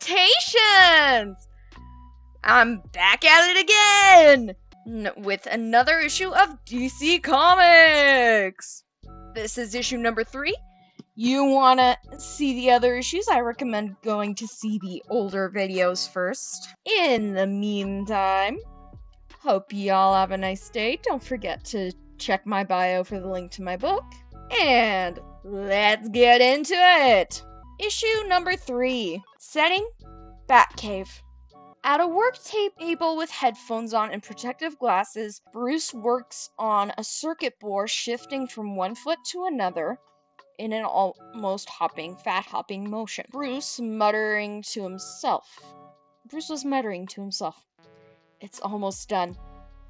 Salutations! I'm back at it again! With another issue of DC Comics! This is issue number 3. You wanna see the other issues? I recommend going to see the older videos first. In the meantime, hope y'all have a nice day. Don't forget to check my bio for the link to my book. And let's get into it! Issue number 3. Setting: Batcave. At a work table with headphones on and protective glasses, Bruce works on a circuit board shifting from one foot to another in an almost fat-hopping motion. Bruce was muttering to himself. It's almost done.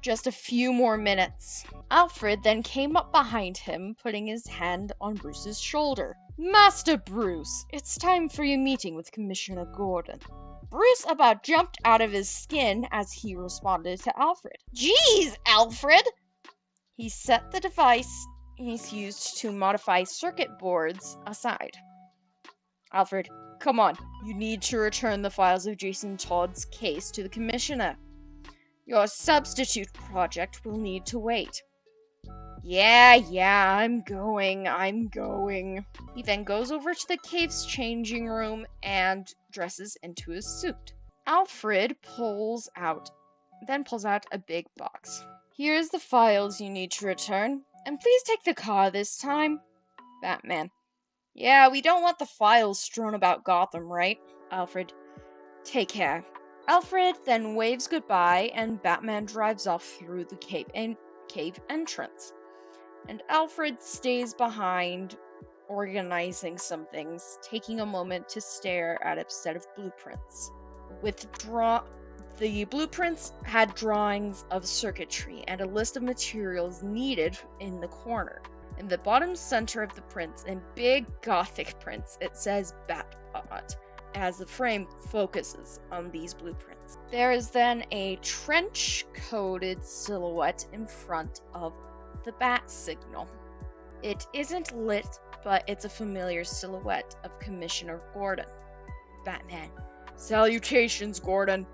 Just a few more minutes. Alfred then came up behind him, putting his hand on Bruce's shoulder. Master Bruce, it's time for your meeting with Commissioner Gordon. Bruce about jumped out of his skin as he responded to Alfred. Jeez, Alfred! He set the device he's used to modify circuit boards aside. Alfred, come on. You need to return the files of Jason Todd's case to the Commissioner. Your substitute project will need to wait. Yeah, I'm going. He then goes over to the cave's changing room and dresses into his suit. Alfred pulls out a big box. Here's the files you need to return, and please take the car this time. Batman. Yeah, we don't want the files strewn about Gotham, right? Alfred. Take care. Alfred then waves goodbye, and Batman drives off through the cave entrance. And Alfred stays behind, organizing some things, taking a moment to stare at a set of blueprints. The blueprints had drawings of circuitry and a list of materials needed in the corner. In the bottom center of the prints, in big Gothic prints, it says Batbot, as the frame focuses on these blueprints. There is then a trench-coated silhouette in front of the bat signal. It isn't lit, but it's a familiar silhouette of Commissioner Gordon. Batman. Salutations, Gordon.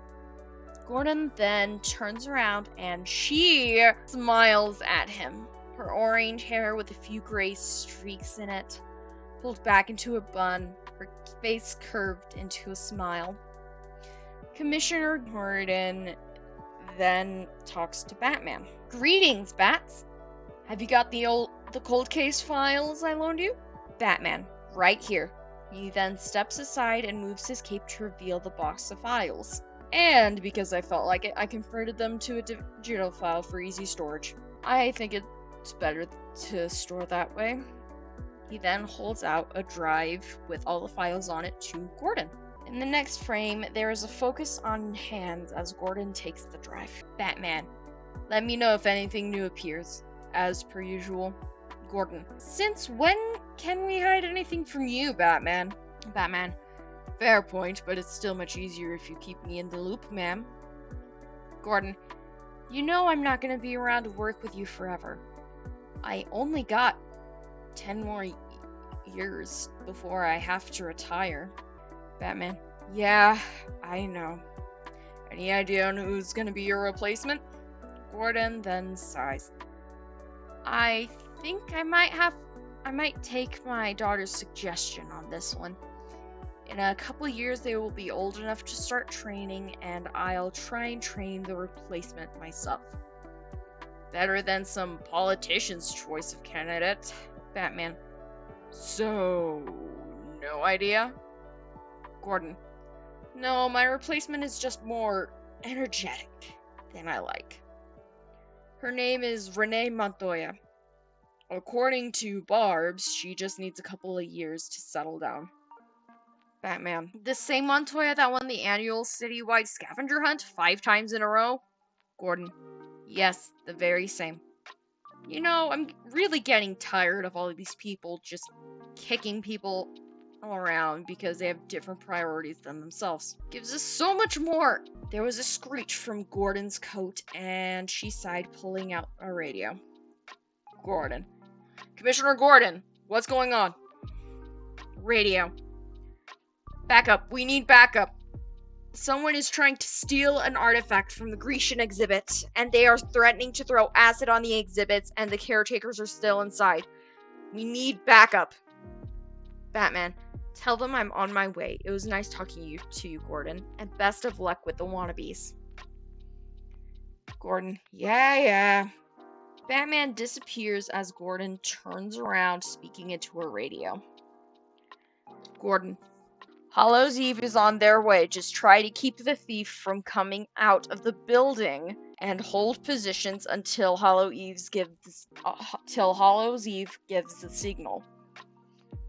Gordon then turns around and she smiles at him. Her orange hair with a few gray streaks in it, pulled back into a bun, her face curved into a smile. Commissioner Gordon then talks to Batman. Greetings, Bats. Have you got the cold case files I loaned you? Batman, right here. He then steps aside and moves his cape to reveal the box of files. And because I felt like it, I converted them to a digital file for easy storage. I think it's better to store that way. He then holds out a drive with all the files on it to Gordon. In the next frame, there is a focus on hands as Gordon takes the drive. Batman, let me know if anything new appears. As per usual. Gordon, since when can we hide anything from you, Batman? Batman, fair point, but it's still much easier if you keep me in the loop, ma'am. Gordon, you know I'm not gonna be around to work with you forever. I only got 10 more years before I have to retire. Batman, yeah, I know. Any idea on who's gonna be your replacement? Gordon then sighs. I think I might take my daughter's suggestion on this one. In a couple years, they will be old enough to start training, and I'll try and train the replacement myself. Better than some politician's choice of candidate. Batman. So, no idea? Gordon. No, my replacement is just more energetic than I like. Her name is Renee Montoya. According to Barb's, she just needs a couple of years to settle down. Batman. The same Montoya that won the annual citywide scavenger hunt 5 times in a row? Gordon. Yes, the very same. You know, I'm really getting tired of all of these people just kicking people around because they have different priorities than themselves. Gives us so much more. There was a screech from Gordon's coat, and she sighed, pulling out a radio. Gordon. Commissioner Gordon, what's going on? Radio. Backup. We need backup. Someone is trying to steal an artifact from the Grecian exhibit, and they are threatening to throw acid on the exhibits, and the caretakers are still inside. We need backup. Batman, tell them I'm on my way. It was nice talking to you, Gordon, and best of luck with the wannabes. Gordon, yeah. Batman disappears as Gordon turns around, speaking into a radio. Gordon, Hallows Eve is on their way. Just try to keep the thief from coming out of the building and hold positions until Hallows Eve gives the signal.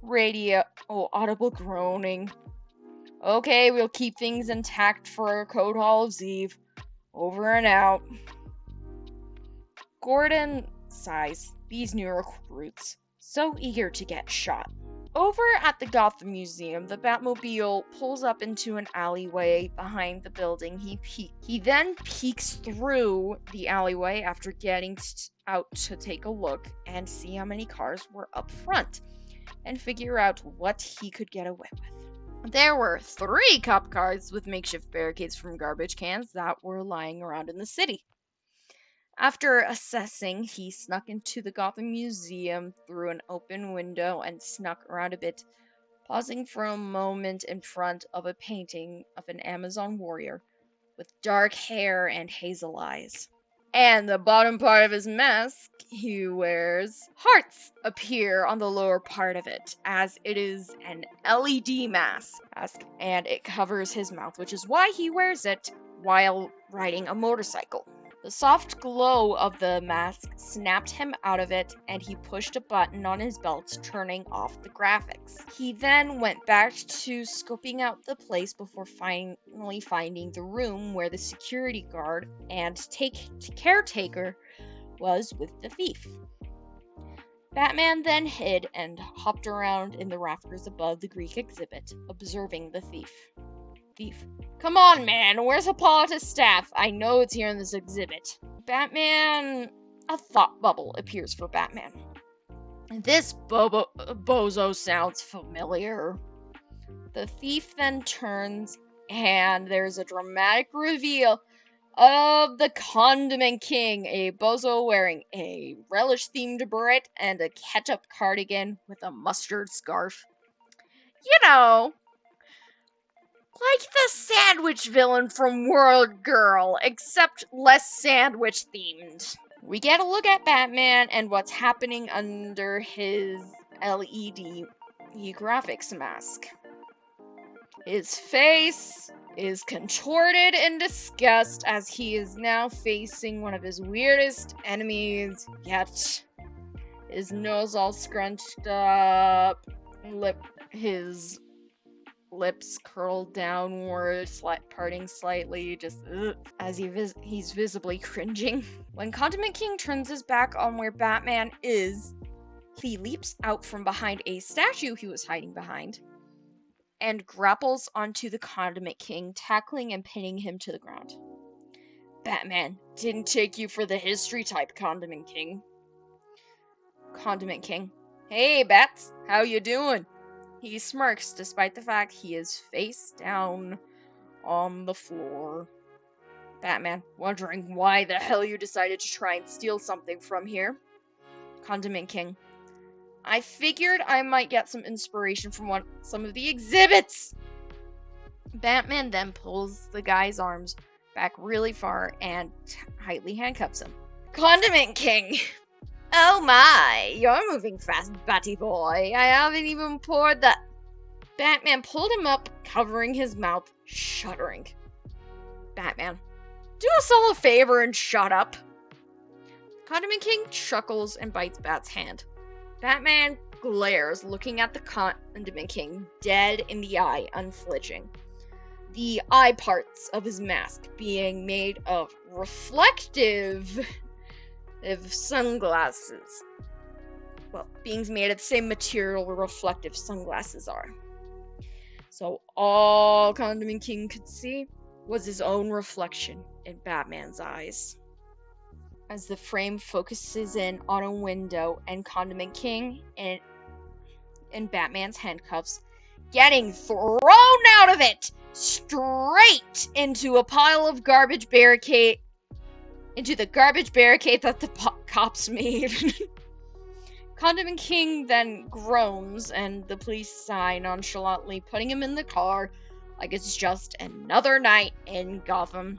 Radio. Oh, audible groaning. Okay, we'll keep things intact for Code Hallows Eve. Over and out. Gordon sighs. These new recruits, so eager to get shot. Over at the Gotham Museum, the Batmobile pulls up into an alleyway behind the building. He then peeks through the alleyway after getting out to take a look and see how many cars were up front and figure out what he could get away with. There were 3 cop cars with makeshift barricades from garbage cans that were lying around in the city. After assessing, he snuck into the Gotham Museum through an open window and snuck around a bit, pausing for a moment in front of a painting of an Amazon warrior with dark hair and hazel eyes. And the bottom part of his mask, he wears hearts appear on the lower part of it, as it is an LED mask, and it covers his mouth, which is why he wears it while riding a motorcycle. The soft glow of the mask snapped him out of it, and he pushed a button on his belt, turning off the graphics. He then went back to scoping out the place before finally finding the room where the security guard and caretaker was with the thief. Batman then hid and hopped around in the rafters above the Greek exhibit, observing the thief. Come on, man, where's Hippolyta's staff? I know it's here in this exhibit. A thought bubble appears for Batman. This bozo sounds familiar. The thief then turns, and there's a dramatic reveal of the Condiment King, a bozo wearing a relish-themed beret and a ketchup cardigan with a mustard scarf. Like the sandwich villain from World Girl, except less sandwich themed. We get a look at Batman and what's happening under his LED graphics mask. His face is contorted in disgust as he is now facing one of his weirdest enemies yet. His nose all scrunched up, his lips curled downward, parting slightly, just as he's visibly cringing. When Condiment King turns his back on where Batman is, he leaps out from behind a statue he was hiding behind and grapples onto the Condiment King, tackling and pinning him to the ground. Batman, didn't take you for the history type, Condiment King. Condiment King, hey Bats, how you doing? He smirks despite the fact he is face down on the floor. Batman, wondering why the hell you decided to try and steal something from here. Condiment King, I figured I might get some inspiration from some of the exhibits. Batman then pulls the guy's arms back really far and tightly handcuffs him. Condiment King! Oh my, you're moving fast, Batty boy. I haven't even poured the... Batman pulled him up, covering his mouth, shuddering. Batman, do us all a favor and shut up. Condiment King chuckles and bites Bat's hand. Batman glares, looking at the Condiment King dead in the eye, unflinching. The eye parts of his mask being made of reflective sunglasses. Well, being made of the same material where reflective sunglasses are. So all Condiment King could see was his own reflection in Batman's eyes. As the frame focuses in on a window and Condiment King in Batman's handcuffs getting thrown out of it straight straight into a pile of garbage barricade. Into the garbage barricade that the cops made. Condiment King then groans, and the police sigh nonchalantly, putting him in the car like it's just another night in Gotham.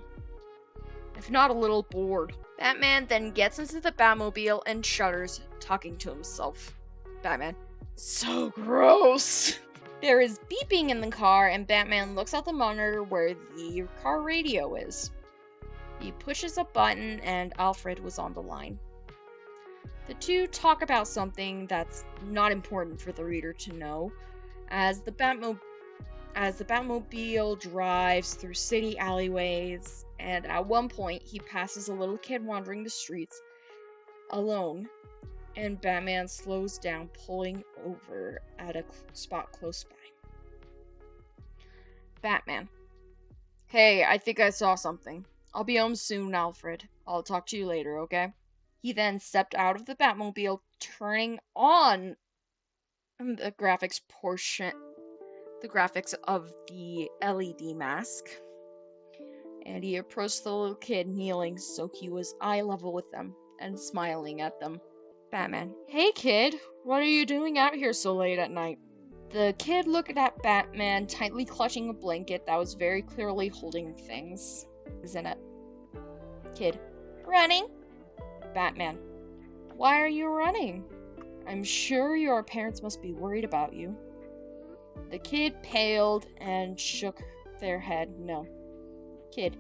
If not a little bored. Batman then gets into the Batmobile and shudders, talking to himself. Batman: so gross! There is beeping in the car, and Batman looks at the monitor where the car radio is. He pushes a button, and Alfred was on the line. The two talk about something that's not important for the reader to know, as the Batmobile drives through city alleyways, and at one point he passes a little kid wandering the streets alone, and Batman slows down, pulling over at a spot close by. Batman: hey, I think I saw something. I'll be home soon, Alfred. I'll talk to you later, okay? He then stepped out of the Batmobile, turning on the graphics of the LED mask. And he approached the little kid kneeling so he was eye level with them and smiling at them. Batman: hey kid, what are you doing out here so late at night? The kid looked at Batman, tightly clutching a blanket that was very clearly holding things in it. Kid: running. Batman: why are you running? I'm sure your parents must be worried about you. The kid paled and shook their head no. Kid: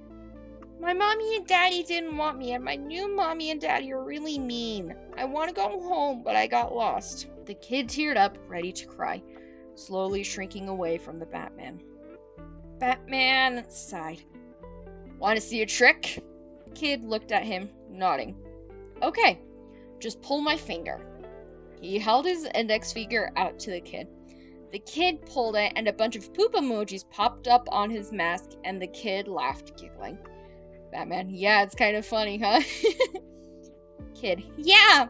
my mommy and daddy didn't want me, and my new mommy and daddy are really mean. I want to go home, but I got lost. The kid teared up, ready to cry, slowly shrinking away from the Batman. Batman sighed. Want to see a trick? The kid looked at him, nodding. Okay, just pull my finger. He held his index finger out to the kid. The kid pulled it, and a bunch of poop emojis popped up on his mask, and the kid laughed, giggling. Batman: yeah, it's kind of funny, huh? Kid: yeah.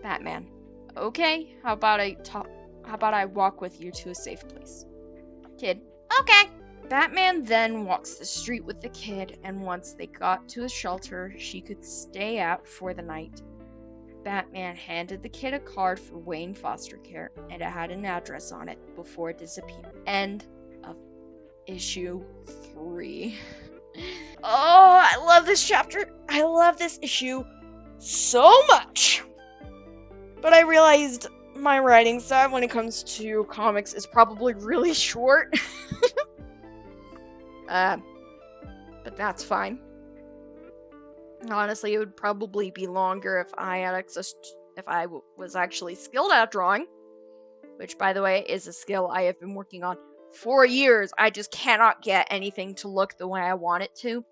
Batman: okay, how about I walk with you to a safe place? Kid: okay. Batman then walks the street with the kid, and once they got to a shelter she could stay at for the night, Batman handed the kid a card for Wayne foster care, and it had an address on it before it disappeared. End of issue 3. Oh, I love this chapter. I love this issue so much. But I realized my writing style when it comes to comics is probably really short. But that's fine. Honestly, it would probably be longer if I had was actually skilled at drawing, which, by the way, is a skill I have been working on for years. I just cannot get anything to look the way I want it to.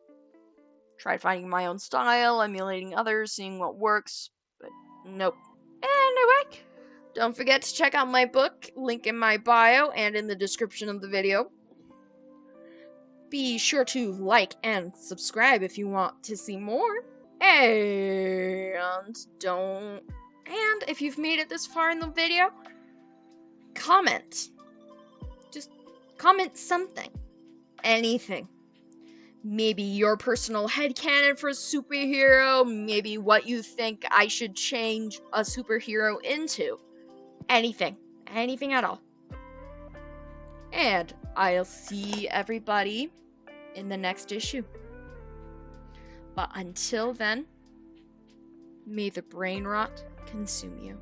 Tried finding my own style, emulating others, seeing what works, but nope. Anyway, don't forget to check out my book, link in my bio and in the description of the video. Be sure to like and subscribe if you want to see more. And if you've made it this far in the video, comment. Just comment something. Anything. Maybe your personal headcanon for a superhero, maybe what you think I should change a superhero into. Anything. Anything at all. And I'll see everybody in the next issue. But until then, may the brain rot consume you.